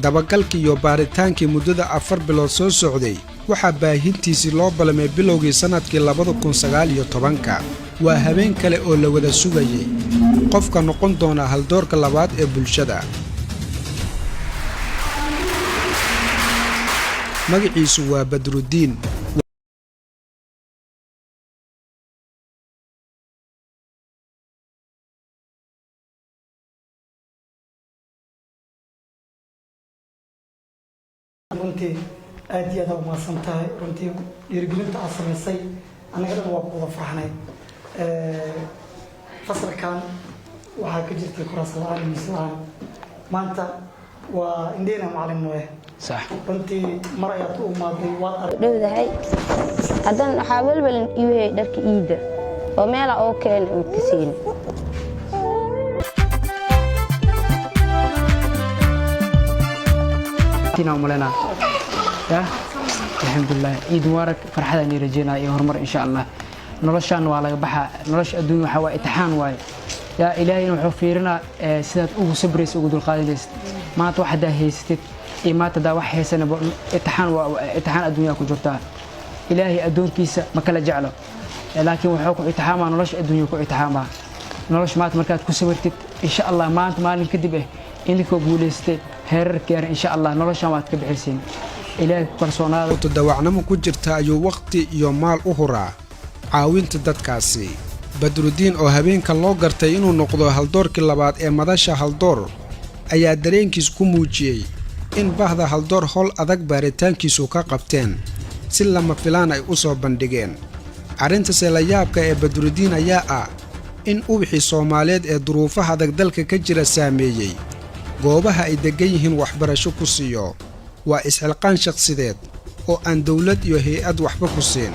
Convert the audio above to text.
dabagalkii iyo baaritaankii muddada 4 bilood soo socday waxaa baahintiisii loo ballamay bilowgii sanadkii 2019 waa habeen kale oo la wada sugayay qofka noqon doona haldoorka labaad ee bulshada magaciisu waa Badruddin runtii aad iyo aad ma santahay runtii dhiirigelinta aad samaysay anaga dhan waa ku wada farxnay fasalkan waxaa ka jirtay kuraas la'aan iyo miis la'aan maanta waa indheena macallin nooye صح runtii mar ayaad u imaaday waad dhowdahay haddana waxaa walwal iiwey dharka iida oo meela oo kale ka siin tina umaleena ya alxamdulillah ciid mubarak farxada ni rajeenaa iyo horumar insha Allah noloshaan waa laga baxa nolosha adduun waxa waa imtixaan waay ya ilaahay wuxuu fiirinaa sidaad ugu sabrayso ugu dulqaadaysid maanta waxaad haysatid iyo maanta daa wax heesana imtixaan adduunka ku jirta ilaahay adoonkiisa ma kala jeclo laakiin wuxuu ku imtixaamaa nolosha adduunka ku imtixaamaa nolosha maanta markaad ku sabartid insha Allah maanta maalin kadib inkoo guuleystay heerarkeena insha Allah noloshaan waad ka bixiseen ilaahay ku kalsoonaado tadawacnimo ku jirta ayuu waqti iyo maal u huraa caawinta dadkaasi Badruddin oo habeenka loo gartay inuu noqdo haldoorkii labaad ee madasha haldoor ayaa dareenkiis ku muujiyay in bahda haldoor hol adag baaritaankiisu ka qabteen si lama filaan ay u soo bandhigeen arinta la yaabka ee Badruddin ayaa ah in wixii Soomaaliyeed ee duruufaha adag dalka ka jira saameeyay goobaha ay degan yihiin waxbarasho ku siiyo waa isxilqaan shakhsiyeed oo aan dawlad iyo hay'ad waxba ku siin